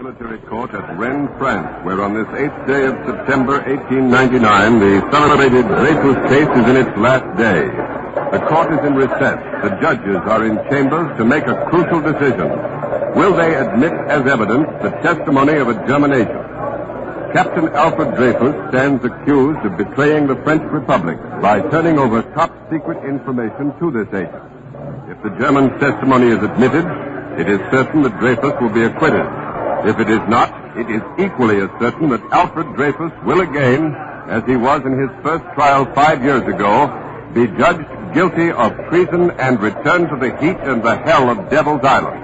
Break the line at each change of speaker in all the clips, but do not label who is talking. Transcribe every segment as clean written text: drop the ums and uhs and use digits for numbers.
military court at Rennes, France, where on this 8th day of September 1899, the celebrated Dreyfus case is in its last day. The court is in recess. The judges are in chambers to make a crucial decision. Will they admit as evidence the testimony of a German agent? Captain Alfred Dreyfus stands accused of betraying the French Republic by turning over top-secret information to this agent. If the German's testimony is admitted, it is certain that Dreyfus will be acquitted. If it is not, it is equally as certain that Alfred Dreyfus will again, as he was in his first trial 5 years ago, be judged guilty of treason and returned to the heat and the hell of Devil's Island.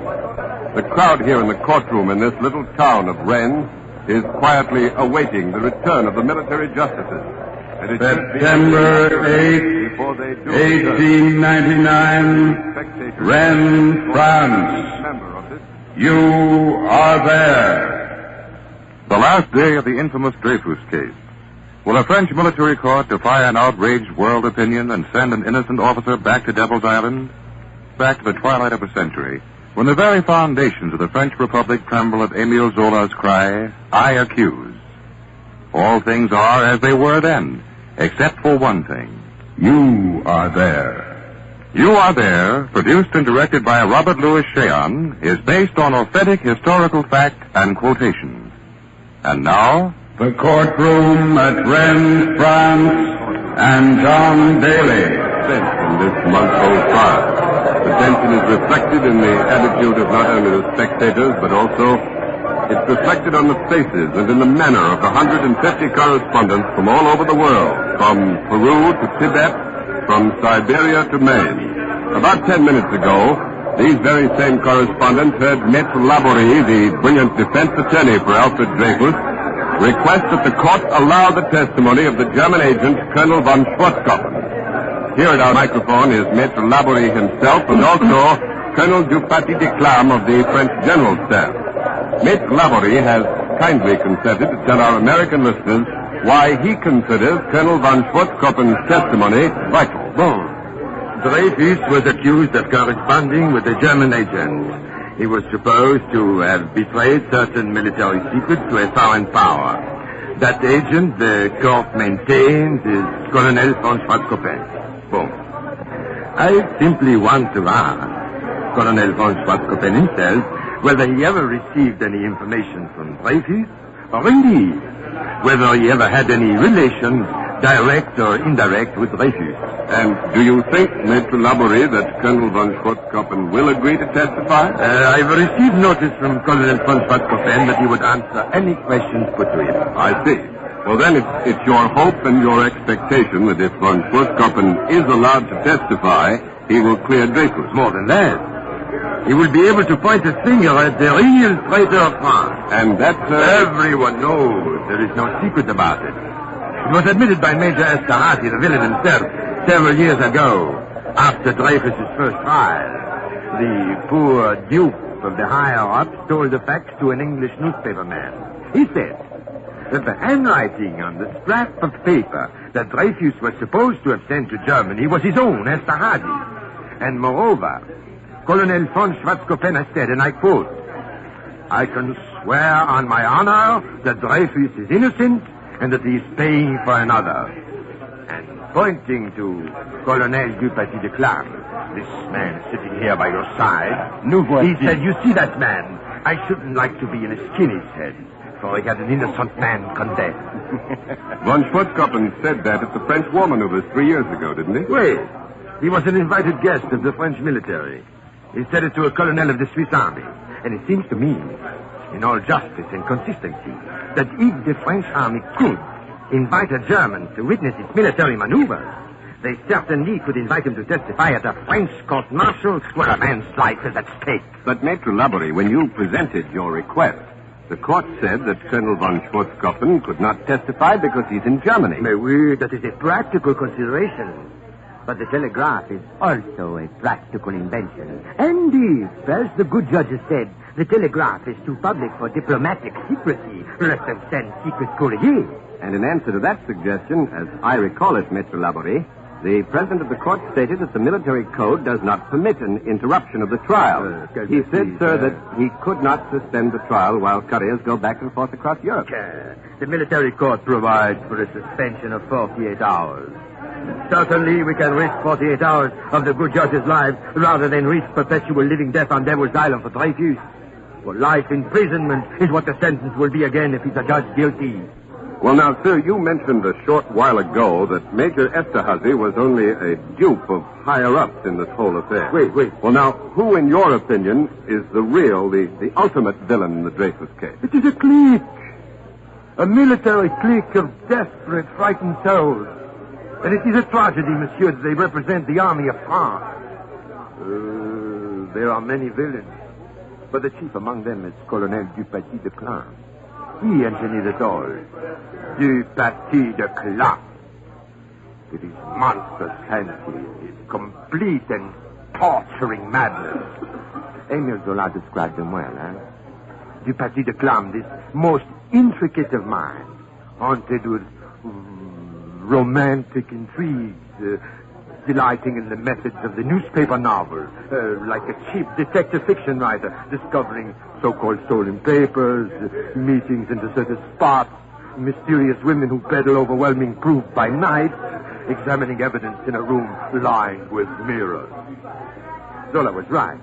The crowd here in the courtroom in this little town of Rennes is quietly awaiting the return of the military justices.
September 8th, 1899, Rennes, France. You are there.
The last day of the infamous Dreyfus case. Will a French military court defy an outraged world opinion and send an innocent officer back to Devil's Island? Back to the twilight of a century, when the very foundations of the French Republic tremble at Émile Zola's cry, I accuse. All things are as they were then, except for one thing.
You are there.
You Are There, produced and directed by Robert Louis Cheon, is based on authentic historical fact and quotation. And now,
the courtroom at Rennes, France, and John Daly.
In this month-old trial. The tension is reflected in the attitude of not only the spectators, but also it's reflected on the faces and in the manner of the 150 correspondents from all over the world, from Peru to Tibet, from Siberia to Maine. About 10 minutes ago, these very same correspondents heard Maître Laborie, the brilliant defense attorney for Alfred Dreyfus, request that the court allow the testimony of the German agent, Colonel von Schwarzkopf. Here at our microphone is Maître Laborie himself and also Colonel Dupaty de Clam of the French General Staff. Maître Laborie has kindly consented to tell our American listeners why he considers Colonel von Schwarzkopf's testimony vital.
Bon. Dreyfus was accused of corresponding with a German agent. He was supposed to have betrayed certain military secrets to a foreign power. That agent, the court maintains, is Colonel von Schwarzkopf. Bon. I simply want to ask Colonel von Schwarzkopf himself whether he ever received any information from Dreyfus, or indeed whether he ever had any relations, direct or indirect, with Dreyfus.
And do you think, Maître Laborie, that Colonel von Schwarzkopf will agree to testify?
I've received notice from Colonel von Schwarzkopf that he would answer any questions put to him.
I see. Well, then it's your hope and your expectation that if von Schwarzkopf is allowed to testify, he will clear Dreyfus.
More than that, he will be able to point a finger at the real traitor of France.
And that's...
Everyone knows. There is no secret about it. It was admitted by Major Esterhazy, the villain himself, several years ago, after Dreyfus' first trial. The poor dupe of the higher-ups told the facts to an English newspaperman. He said that the handwriting on the scrap of paper that Dreyfus was supposed to have sent to Germany was his own, Esterhazy. And moreover, Colonel von Schwarzkopf has said, and I quote, I can swear on my honor that Dreyfus is innocent and that he is paying for another. And pointing to Colonel Dupaty de Clam, this man sitting here by your side, he said, you see that man? I shouldn't like to be in a skinny's head, for he had an innocent man condemned.
Von Schwarzkopf said that at the French war maneuvers 3 years ago, didn't he?
Wait. He was an invited guest of the French military. He said it to a colonel of the Swiss army. And it seems to me, in all justice and consistency, that if the French army could invite a German to witness its military maneuvers, they certainly could invite him to testify at a French court-martial where a man's life is at stake.
But, Maître Laborie, when you presented your request, the court said that Colonel von Schwarzkopf could not testify because he's in Germany.
Mais oui, that is a practical consideration. But the telegraph is also a practical invention. And if, as the good judges said, the telegraph is too public for diplomatic secrecy, let them send secret couriers.
And in answer to that suggestion, as I recall it, Maître Laborie, The president of the court stated that the military code does not permit an interruption of the trial. He said, sir, that he could not suspend the trial while couriers go back and forth across Europe.
The military court provides for a suspension of 48 hours. Certainly, we can risk 48 hours of the good judge's life rather than risk perpetual living death on Devil's Island for Dreyfus. For life imprisonment is what the sentence will be again if he's adjudged guilty.
Well, now, sir, you mentioned a short while ago that Major Esterhazy was only a dupe of higher-ups in this whole affair.
Wait.
Well, now, who, in your opinion, is the real, the ultimate villain in the Dreyfus case?
It is a clique. A military clique of desperate, frightened souls. And it is a tragedy, monsieur, that they represent the army of France. There are many villains. But the chief among them is Colonel Dupaty de Clam. He engineered it all. Dupaty de Clam. With his monstrous fancies, his complete and torturing madness. Émile Zola described them well, Dupaty de Clam, this most intricate of minds, haunted with romantic intrigues, delighting in the methods of the newspaper novel, like a cheap detective fiction writer, discovering so-called stolen papers, meetings in deserted spots, mysterious women who peddle overwhelming proof by night, examining evidence in a room lined with mirrors. Zola was right.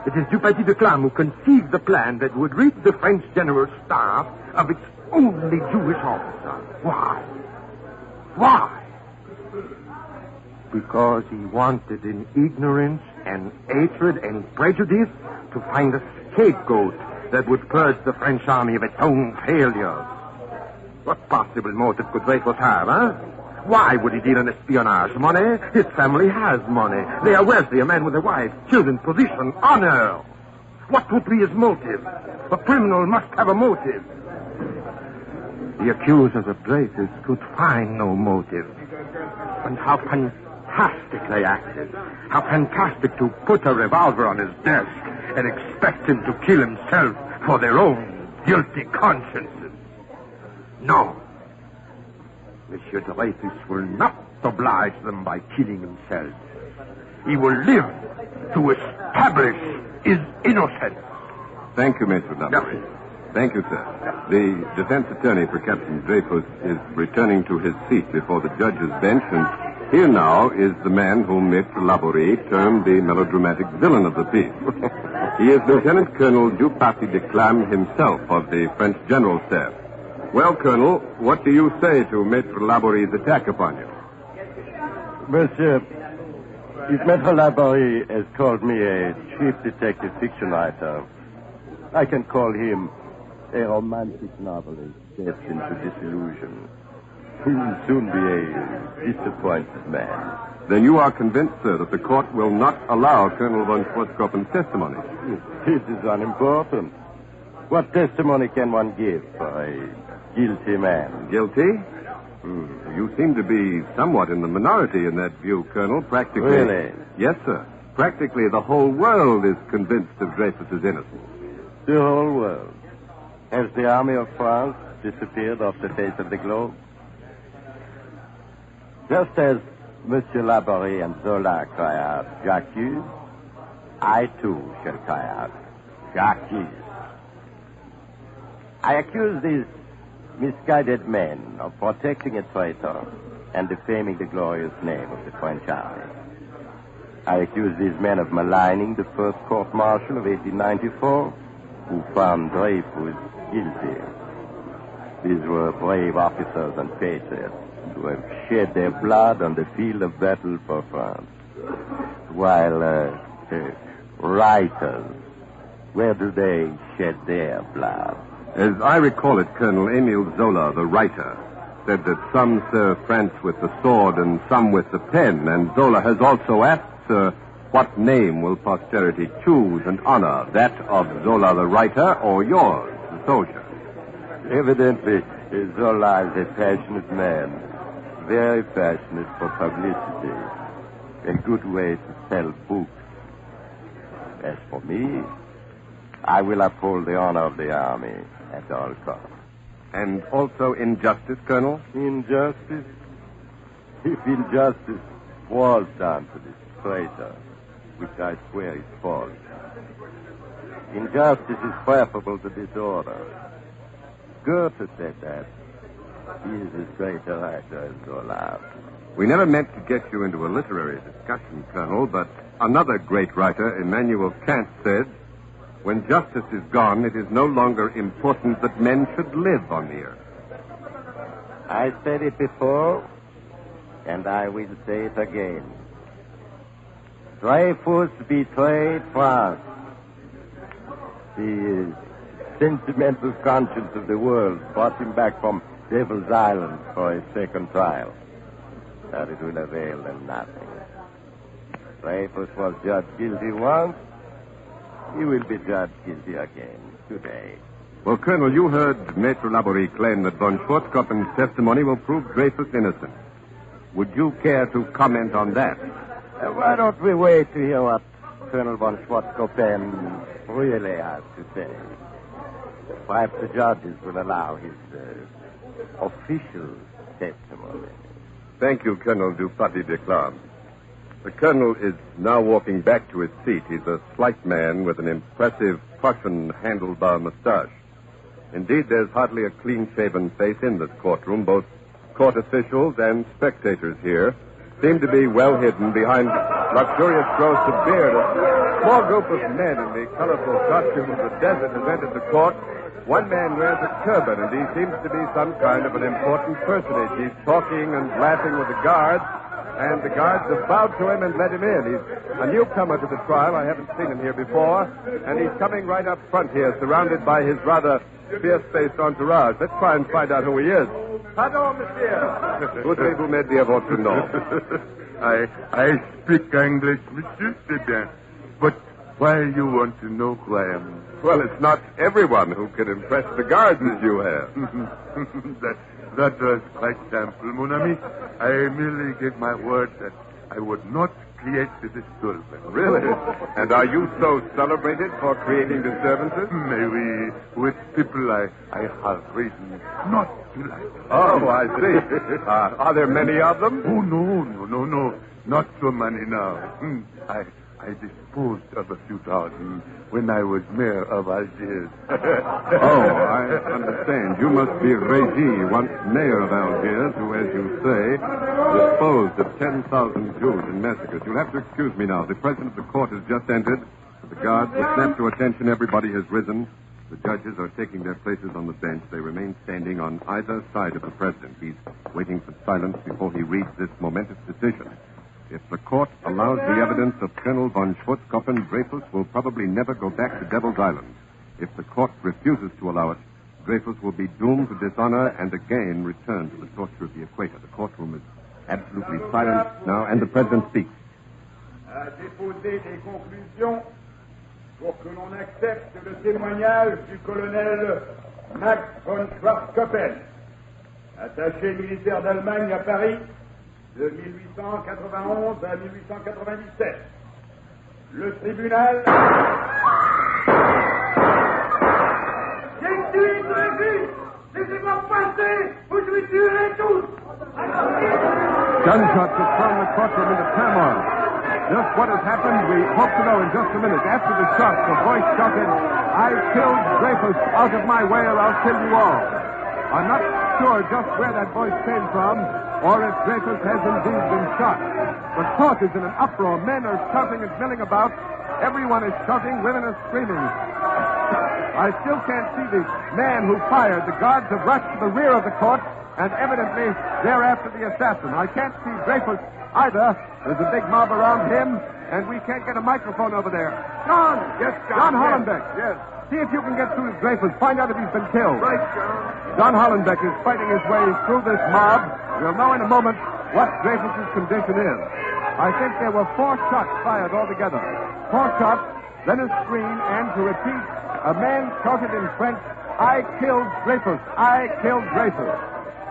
It is Dupaty de Clam who conceived the plan that would rid the French general staff of its only Jewish officer. Why? Because he wanted in ignorance and hatred and prejudice to find a scapegoat that would purge the French army of its own failures. What possible motive could Dreyfus have, Why would he deal in espionage? Money? His family has money. They are wealthy, a man with a wife, children, position, honor. What would be his motive? A criminal must have a motive. The accusers of Dreyfus could find no motive. And how fantastic they acted. How fantastic to put a revolver on his desk and expect him to kill himself for their own guilty consciences. No. Monsieur Dreyfus will not oblige them by killing himself. He will live to establish his innocence.
Thank you, Maitre Laborie. Thank you, sir. The defense attorney for Captain Dreyfus is returning to his seat before the judge's bench, and here now is the man whom Maitre Laborie termed the melodramatic villain of the piece. He is Lieutenant Colonel Dupaty de Clam himself of the French General Staff. Well, Colonel, what do you say to Maitre Laborie's attack upon you?
Monsieur, if Maitre Laborie has called me a cheap detective fiction writer, I can call him a romantic novelist destined to disillusion. He will soon be a disappointed man.
Then you are convinced, sir, that the court will not allow Colonel von Schwarzkopfen's testimony?
It is unimportant. What testimony can one give for a guilty man?
Guilty? You seem to be somewhat in the minority in that view, Colonel. Practically...
Really?
Yes, sir. Practically the whole world is convinced of Dreyfus's innocence.
The whole world. Has the army of France disappeared off the face of the globe? Just as Monsieur Laborie and Zola cry out, J'accuse, I too shall cry out, J'accuse. I accuse these misguided men of protecting a traitor and defaming the glorious name of the French army. I accuse these men of maligning the first court-martial of 1894, who found Dreyfus guilty. These were brave officers and patriots who have shed their blood on the field of battle for France. While writers, where do they shed their blood?
As I recall it, Colonel Émile Zola, the writer, said that some serve France with the sword and some with the pen, and Zola has also asked, sir, what name will posterity choose and honor, that of Zola the writer or yours, the soldier?
Evidently, Zola is a passionate man, very passionate for publicity, a good way to sell books. As for me, I will uphold the honor of the army at all costs.
And also injustice, Colonel?
Injustice? If injustice was done to this traitor, which I swear is false. Injustice is preferable to disorder. Goethe said that. He is as great a writer as Zola.
We never meant to get you into a literary discussion, Colonel, but another great writer, Immanuel Kant, said, "When justice is gone, it is no longer important that men should live on the earth."
I said it before, and I will say it again. Dreyfus betrayed France. The sentimental conscience of the world brought him back from Devil's Island for a second trial. But it will avail them nothing. Dreyfus was judged guilty once. He will be judged guilty again today.
Well, Colonel, you heard Maître Laborie claim that von Schwarzkoppen's testimony will prove Dreyfus innocent. Would you care to comment on that?
Why don't we wait to hear what Colonel von Schwarzkoppen really has to say? Perhaps the judges will allow his official testimony.
Thank you, Colonel du Paty-Declarme. The colonel is now walking back to his seat. He's a slight man with an impressive Prussian handlebar mustache. Indeed, there's hardly a clean-shaven face in this courtroom. Both court officials and spectators here seem to be well hidden behind luxurious growths of beard. A small group of men in the colorful costume of the desert has entered the court. One man wears a turban, and he seems to be some kind of an important personage. He's talking and laughing with the guards, and the guards have bowed to him and let him in. He's a newcomer to the trial. I haven't seen him here before, and he's coming right up front here, surrounded by his rather fierce-faced entourage. Let's try and find out who he is. Pardon, monsieur. Voudrez-vous me dire votre nom?
I speak English, monsieur, c'est bien. But why you want to know who I am?
Well, it's not everyone who can impress the guards as you have.
That was quite simple, mon ami. I merely gave my word that I would not create the disturbance.
Really? And are you so celebrated for creating disturbances?
Maybe with people I have reason not to like them.
Oh, I see. Are there many of them?
Oh, no. Not so many now. I disposed of a few thousand when I was mayor of Algiers.
Oh, I understand. You must be Régy, once mayor of Algiers, who, as you say, disposed of 10,000 Jews in massacres. You'll have to excuse me now. The president of the court has just entered. The guards have snapped to attention. Everybody has risen. The judges are taking their places on the bench. They remain standing on either side of the president. He's waiting for silence before he reads this momentous decision. If the court allows the evidence of Colonel von Schwarzkoppen, Dreyfus will probably never go back to Devil's Island. If the court refuses to allow it, Dreyfus will be doomed to dishonor and again return to the torture of the equator. The courtroom is absolutely silent now, and the president speaks.
À déposer des conclusions pour que l'on accepte le témoignage du colonel Max von Schwarzkoppen, attaché militaire d'Allemagne à Paris, de 1891 à 1897. Le tribunal... J'ai tué Dreyfus! Laissez-moi passer ou je vais tuer tous!
Gunshots have thrown the courtroom into turmoil. Just what has happened, we hope to know in just a minute. After the shots, the voice shouted, "I killed Dreyfus. Out of my way or I'll kill you all." I'm not sure just where that voice came from, or if Dreyfus has indeed been shot. The court is in an uproar. Men are shouting and milling about. Everyone is shouting. Women are screaming. I still can't see the man who fired. The guards have rushed to the rear of the court, and evidently they're after the assassin. I can't see Dreyfus either. There's a big mob around him, and we can't get a microphone over there. John!
Yes, John.
John Hollenbeck.
Yes.
See if you can get through to Dreyfus. Find out if he's been killed.
Right, John.
John Hollenbeck is fighting his way through this mob. We'll know in a moment what Dreyfus's condition is. I think there were 4 shots fired altogether. 4 shots, then a scream, and to repeat, a man shouted in French, "I killed Dreyfus. I killed Dreyfus."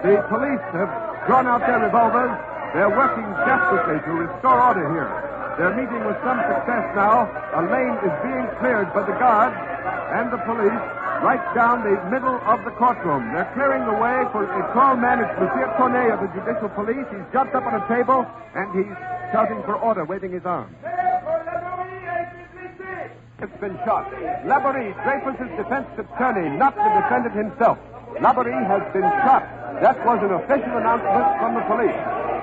The police have drawn out their revolvers. They're working desperately to restore order here. They're meeting with some success now. A lane is being cleared for the guards and the police right down the middle of the courtroom. They're clearing the way for a tall man. It's Monsieur Cornet of the Judicial Police. He's jumped up on a table, and he's shouting for order, waving his arms. It's been shot. Laborie, Dreyfus's defense attorney, not the defendant himself. Laborie has been shot. That was an official announcement from the police.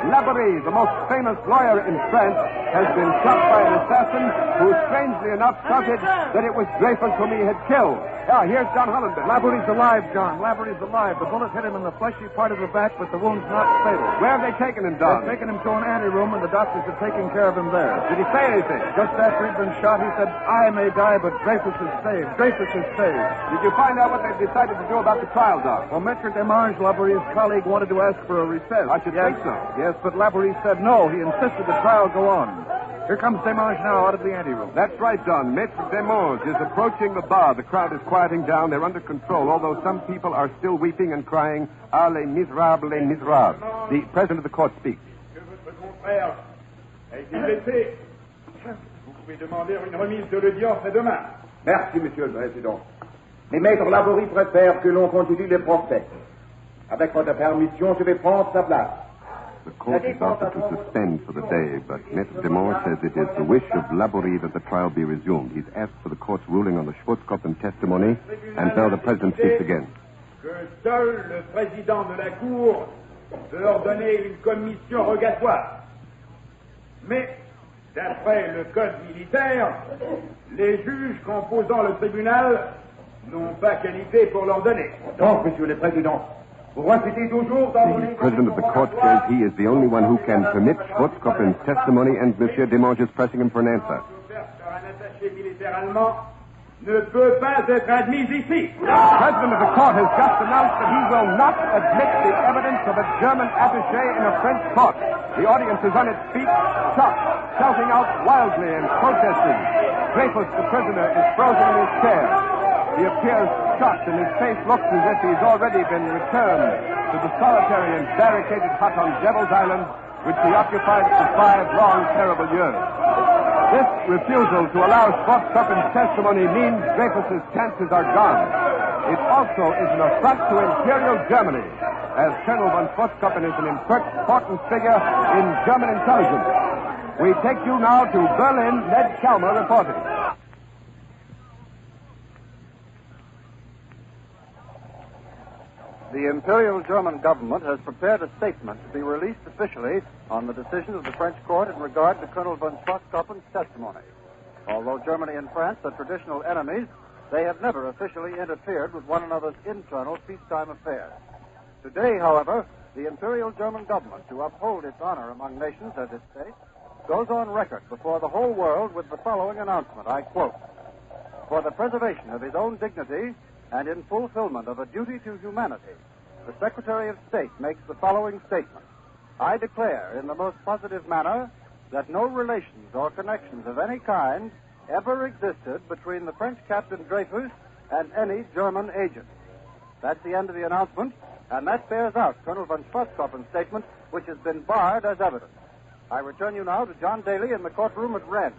Laborie, the most famous lawyer in France, has been shot by an assassin who, strangely enough, shouted that it was Dreyfus whom he had killed. Here's John Hollenbeck.
Laborie's alive, John. Laborie's alive. The bullet hit him in the fleshy part of the back, but the wound's not fatal.
Where have they taken him, Don?
They've taken him to an anteroom, and the doctors are taking care of him there.
Did he say anything?
Just after he'd been shot, he said, "I may die, but Dreyfus is saved. Dreyfus is saved."
Did you find out what they've decided to do about the trial, Doc?
Well, Maitre Demange, Laborie's colleague, wanted to ask for a recess.
I should think so.
Yes, but Laborie said no. He insisted the trial go on. Here comes Demange now out of the anteroom.
That's right, Don. Maitre Demange is approaching the bar. The crowd is quieting down. They're under control, although some people are still weeping and crying, "Ah, les misérables, les misérables." The president of the court speaks.
Que votre confrère a été blessé. Vous pouvez demander une remise de l'audience à demain.
Merci, Monsieur le Président. Mais Maître Laborie préfère que l'on continue le procès. Avec votre permission, je vais prendre sa place.
The court is offered to suspend for the day, but Maitre Demange says it is the wish of Laborie that the trial be resumed. He's asked for the court's ruling on the Schwarzkopf testimony, and now the president speaks again.
Que seul le président de la Cour peut ordonner une commission rogatoire. Mais, d'après le code militaire, les juges composant le tribunal n'ont pas qualité pour l'ordonner.
Donc, Monsieur le Président, vous refusez toujours d'ordonner...
The president of the court says he is the only one who can permit Schwarzkopf's testimony, and Monsieur Demange is pressing him for an answer.
Par un attaché militaire allemand ne peut pas être admis ici.
The president of the court has just announced that he will not admit the evidence of a German attaché in a French court. The audience is on its feet, shocked, shouting out wildly and protesting. Dreyfus, the prisoner, is frozen in his chair. He appears shocked, and his face looks as if he's already been returned to the solitary and barricaded hut on Devil's Island, which he occupied for 5 long, terrible years. This refusal to allow Schwarzkopf's testimony means Dreyfus's chances are gone. It also is an affront to Imperial Germany, as Colonel von Schwarzkopf is an important figure in German intelligence. We take you now to Berlin. Ned Chalmer reporting.
The Imperial German government has prepared a statement to be released officially on the decision of the French court in regard to Colonel von Schwarzkopf's testimony. Although Germany and France are traditional enemies, they have never officially interfered with one another's internal peacetime affairs. Today, however, the Imperial German government, to uphold its honor among nations as it states, goes on record before the whole world with the following announcement, I quote, "For the preservation of his own dignity and in fulfillment of a duty to humanity, the Secretary of State makes the following statement. I declare in the most positive manner that no relations or connections of any kind ever existed between the French Captain Dreyfus and any German agent." That's the end of the announcement, and that bears out Colonel von Schwarzkopf's statement, which has been barred as evidence. I return you now to John Daly in the courtroom at Rennes.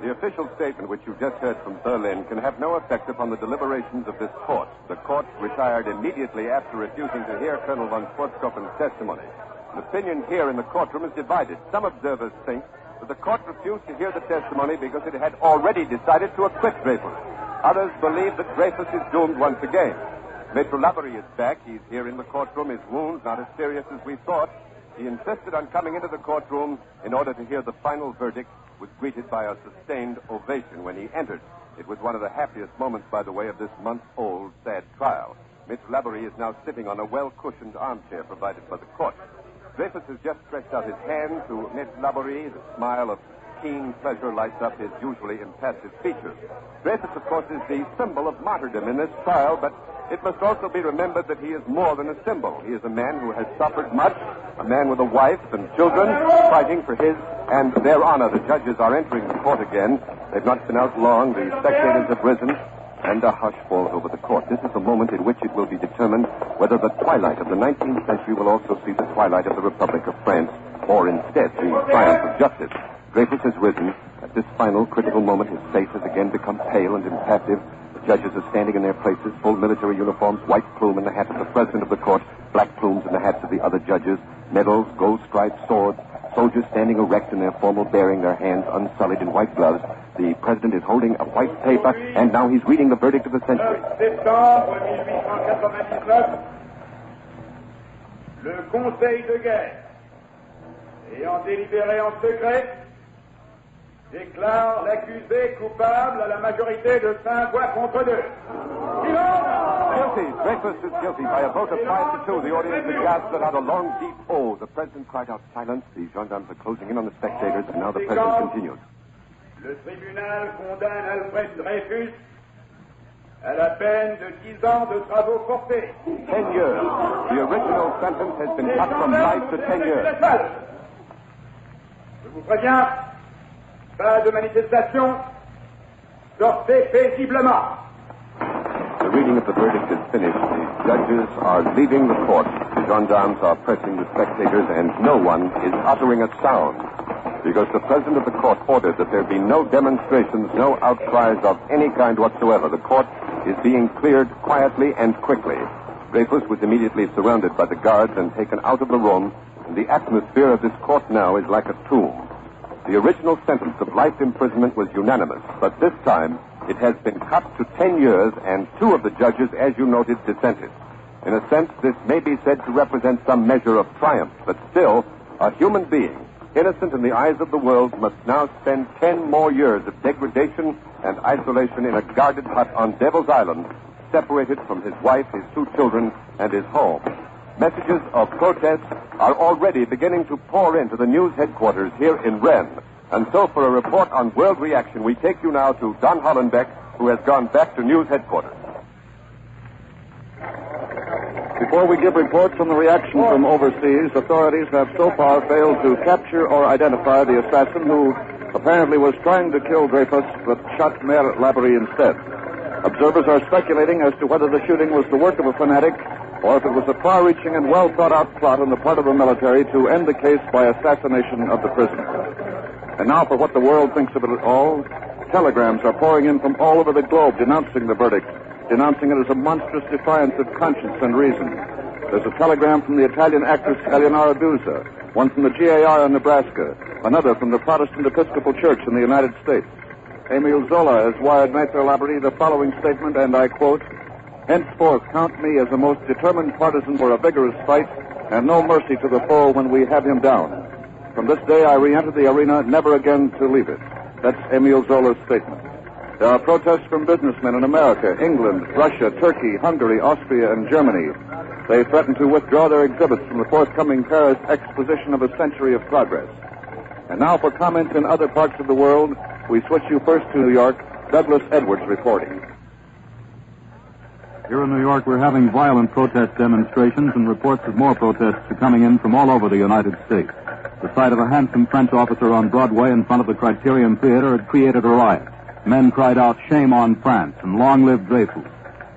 The official statement which you've just heard from Berlin can have no effect upon the deliberations of this court. The court retired immediately after refusing to hear Colonel von Schwarzkopf's testimony. The opinion here in the courtroom is divided. Some observers think that the court refused to hear the testimony because it had already decided to acquit Dreyfus. Others believe that Dreyfus is doomed once again. Maitre Laborie is back. He's here in the courtroom. His wounds not as serious as we thought. He insisted on coming into the courtroom in order to hear the final verdict, was greeted by a sustained ovation when he entered. It was one of the happiest moments, by the way, of this month-old sad trial. Maitre Laborie is now sitting on a well-cushioned armchair provided by the court. Dreyfus has just stretched out his hand to Maitre Laborie. The smile of keen pleasure lights up his usually impassive features. Dreyfus, of course, is the symbol of martyrdom in this trial, but it must also be remembered that he is more than a symbol. He is a man who has suffered much, a man with a wife and children fighting for his and their honor. The judges are entering the court again. They've not been out long. The spectators have risen, and a hush falls over the court. This is the moment in which it will be determined whether the twilight of the 19th century will also see the twilight of the Republic of France, or instead the triumph of justice. Dreyfus has risen. At this final critical moment, his face has again become pale and impassive. The judges are standing in their places, full military uniforms, white plume in the hat of the president of the court, black plumes in the hats of the other judges.
Medals, gold-striped swords, soldiers standing erect in their formal bearing, their hands unsullied in white gloves. The president is holding a white paper, and now he's reading the verdict of the century.
Septembre 1899, le Conseil de guerre, ayant délibéré en secret, déclare l'accusé coupable à la majorité de 5 voix contre 2.
Guilty. Dreyfus is guilty by a vote of 5-2. The audience aghast let out a long, deep O. The president cried out silence. The gendarmes are closing in on the spectators, and now the president continues.
Le tribunal condamne Alfred Dreyfus à la peine de 10 ans de travaux forcés.
10 years. The original sentence has been cut from 5 to 10 years.
Je vous préviens, pas de manifestation. Sortez paisiblement.
The reading of the verdict is finished. The judges are leaving the court. The gendarmes are pressing the spectators, and no one is uttering a sound, because the president of the court ordered that there be no demonstrations, no outcries of any kind whatsoever. The court is being cleared quietly and quickly. Dreyfus was immediately surrounded by the guards and taken out of the room, and the atmosphere of this court now is like a tomb. The original sentence of life imprisonment was unanimous, but this time it has been cut to 10 years, and 2 of the judges, as you noted, dissented. In a sense, this may be said to represent some measure of triumph, but still, a human being, innocent in the eyes of the world, must now spend 10 more years of degradation and isolation in a guarded hut on Devil's Island, separated from his wife, his 2 children, and his home. Messages of protest are already beginning to pour into the news headquarters here in Rennes. And so for a report on world reaction, we take you now to Don Hollenbeck, who has gone back to news headquarters.
Before we give reports on the reaction from overseas, authorities have so far failed to capture or identify the assassin who apparently was trying to kill Dreyfus but shot Mayor Laborie instead. Observers are speculating as to whether the shooting was the work of a fanatic or if it was a far-reaching and well-thought-out plot on the part of the military to end the case by assassination of the prisoner. And now for what the world thinks of it all. Telegrams are pouring in from all over the globe denouncing the verdict, denouncing it as a monstrous defiance of conscience and reason. There's a telegram from the Italian actress Eleonora Duse, one from the GAR in Nebraska, another from the Protestant Episcopal Church in the United States. Emile Zola has wired Maître Laborie the following statement, and I quote, "Henceforth count me as a most determined partisan for a vigorous fight, and no mercy to the foe when we have him down. From this day I re-enter the arena, never again to leave it." That's Emile Zola's statement. There are protests from businessmen in America, England, Russia, Turkey, Hungary, Austria, and Germany. They threaten to withdraw their exhibits from the forthcoming Paris Exposition of a Century of Progress. And now for comments in other parts of the world, we switch you first to New York. Douglas Edwards reporting.
Here in New York, we're having violent protest demonstrations, and reports of more protests are coming in from all over the United States. The sight of a handsome French officer on Broadway in front of the Criterion Theater had created a riot. Men cried out, "Shame on France," and "Long live Dreyfus."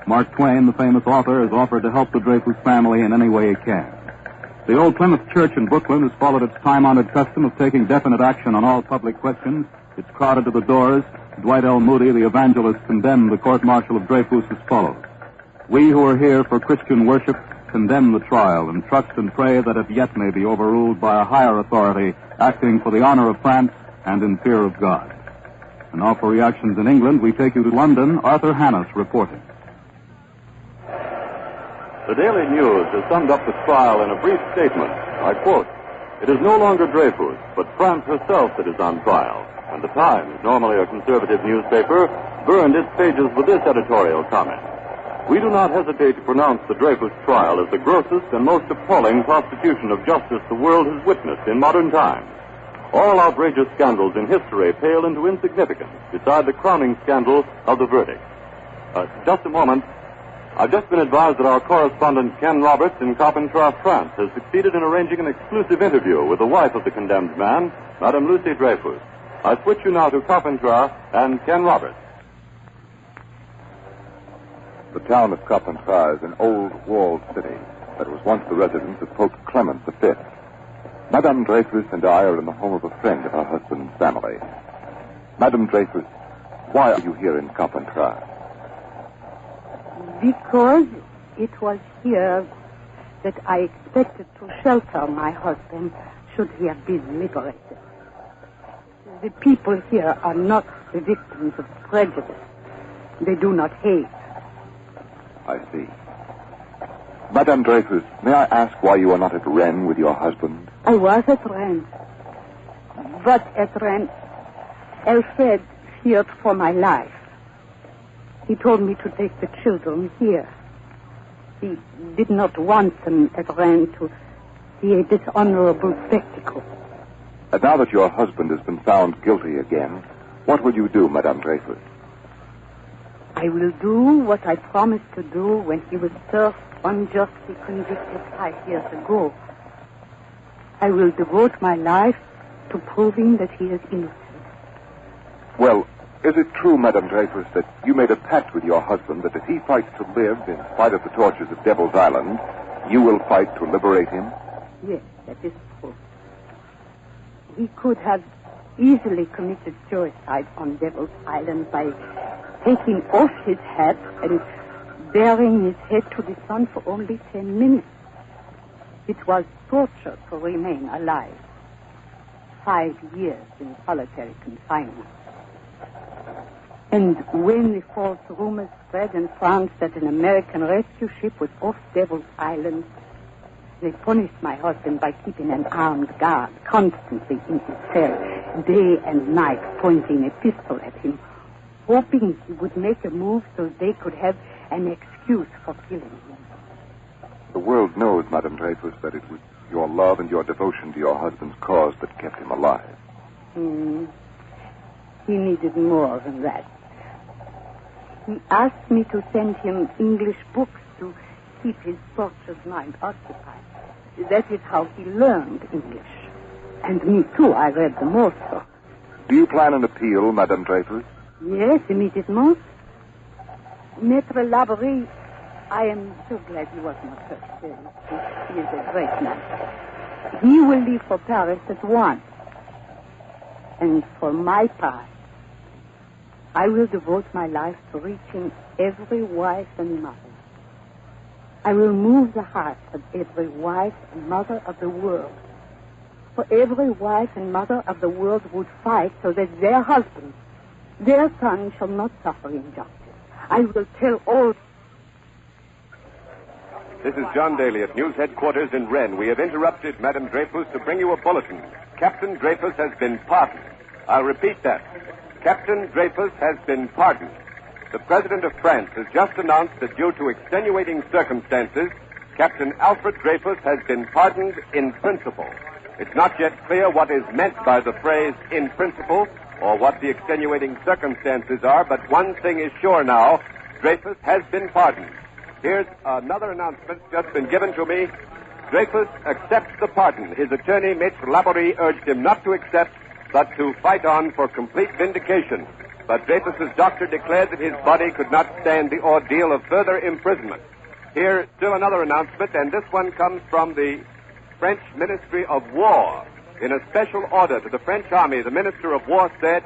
Mark Twain, the famous author, has offered to help the Dreyfus family in any way he can. The old Plymouth Church in Brooklyn has followed its time-honored custom of taking definite action on all public questions. It's crowded to the doors. Dwight L. Moody, the evangelist, condemned the court-martial of Dreyfus as follows: "We who are here for Christian worship condemn the trial and trust and pray that it yet may be overruled by a higher authority acting for the honor of France and in fear of God." And now for reactions in England, we take you to London. Arthur Hannes reporting.
The Daily News has summed up the trial in a brief statement. I quote, "It is no longer Dreyfus, but France herself that is on trial." And the Times, normally a conservative newspaper, burned its pages with this editorial comment: "We do not hesitate to pronounce the Dreyfus trial as the grossest and most appalling prostitution of justice the world has witnessed in modern times. All outrageous scandals in history pale into insignificance beside the crowning scandal of the verdict." Just a moment. I've just been advised that our correspondent Ken Roberts in Carpentras, France, has succeeded in arranging an exclusive interview with the wife of the condemned man, Madame Lucy Dreyfus. I switch you now to Carpentras and Ken Roberts.
The town of Carpentras is an old walled city that was once the residence of Pope Clement V. Madame Dreyfus and I are in the home of a friend of her husband's family. Madame Dreyfus, why are you here in Carpentras?
Because it was here that I expected to shelter my husband should he have been liberated. The people here are not the victims of prejudice. They do not hate.
I see. Madame Dreyfus, may I ask why you are not at Rennes with your husband?
I was at Rennes. But at Rennes, Alfred feared for my life. He told me to take the children here. He did not want them at Rennes to see a dishonorable spectacle.
And now that your husband has been found guilty again, what will you do, Madame Dreyfus?
I will do what I promised to do when he was first unjustly convicted 5 years ago. I will devote my life to proving that he is innocent.
Well, is it true, Madame Dreyfus, that you made a pact with your husband that if he fights to live in spite of the tortures of Devil's Island, you will fight to liberate him?
Yes, that is true. He could have easily committed suicide on Devil's Island by taking off his hat and baring his head to the sun for only 10 minutes. It was torture to remain alive. 5 years in solitary confinement. And when the false rumors spread in France that an American rescue ship was off Devil's Island, they punished my husband by keeping an armed guard constantly in his cell, day and night, pointing a pistol at him, hoping he would make a move so they could have an excuse for killing him.
The world knows, Madame Dreyfus, that it was your love and your devotion to your husband's cause that kept him alive.
He needed more than that. He asked me to send him English books to keep his tortured mind occupied. That is how he learned English. And me, too, I read them also.
Do you plan an appeal, Madame Dreyfus?
Yes, immediately. Maître Laborie, I am so glad he was not hurt. He is a great man. He will leave for Paris at once. And for my part, I will devote my life to reaching every wife and mother. I will move the hearts of every wife and mother of the world. For every wife and mother of the world would fight so that their husbands, their sons, shall not suffer injustice. I will tell all.
This is John Daly at News Headquarters in Rennes. We have interrupted Madame Dreyfus to bring you a bulletin. Captain Dreyfus has been pardoned. I'll repeat that. Captain Dreyfus has been pardoned. The President of France has just announced that due to extenuating circumstances, Captain Alfred Dreyfus has been pardoned in principle. It's not yet clear what is meant by the phrase in principle or what the extenuating circumstances are, but one thing is sure now, Dreyfus has been pardoned. Here's another announcement just been given to me. Dreyfus accepts the pardon. His attorney, Maître Laborie, urged him not to accept, but to fight on for complete vindication. But Dreyfus's doctor declared that his body could not stand the ordeal of further imprisonment. Here, still another announcement, and this one comes from the French Ministry of War. In a special order to the French Army, the Minister of War said,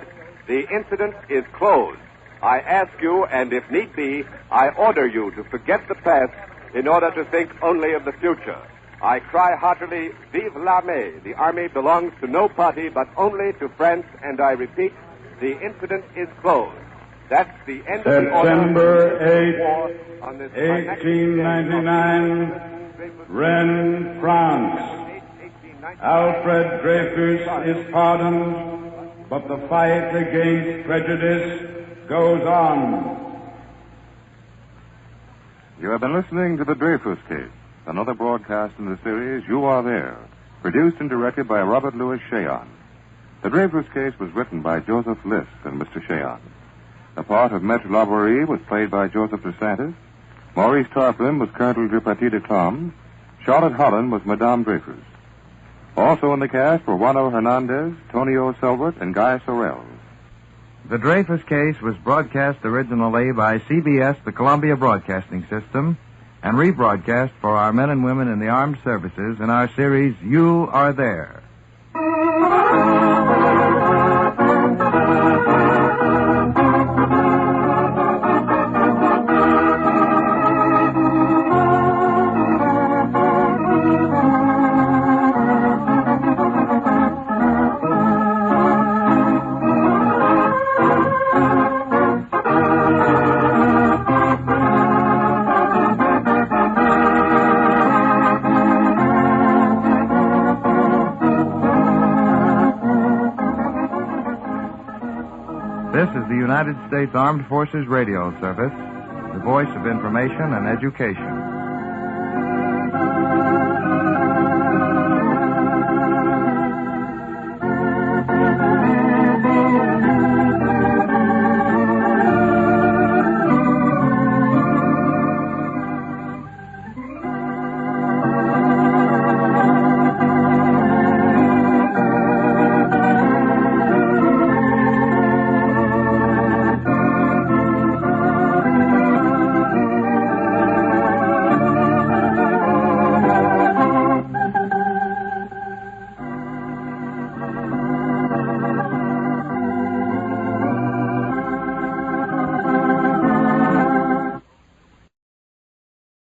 the incident is closed. I ask you, and if need be, I order you to forget the past in order to think only of the future. I cry heartily, Vive l'Armée. The Army belongs to no party but only to France, and I repeat, the incident is closed. That's the end of the order.
September 8, 1899, Rennes, France. Alfred Dreyfus is pardoned, but the fight against prejudice goes on.
You have been listening to The Dreyfus Case, another broadcast in the series You Are There, produced and directed by Robert Louis Cheon. The Dreyfus Case was written by Joseph List and Mr. Cheon. The part of Maître Laborie was played by Joseph DeSantis. Maurice Tarplin was Colonel du Paty de Clam. Charlotte Holland was Madame Dreyfus. Also in the cast were Juano Hernandez, Tonio Selbert, and Guy Sorrell.
The Dreyfus Case was broadcast originally by CBS, the Columbia Broadcasting System, and rebroadcast for our men and women in the armed services in our series, You Are There. United States Armed Forces Radio Service, the voice of information and education.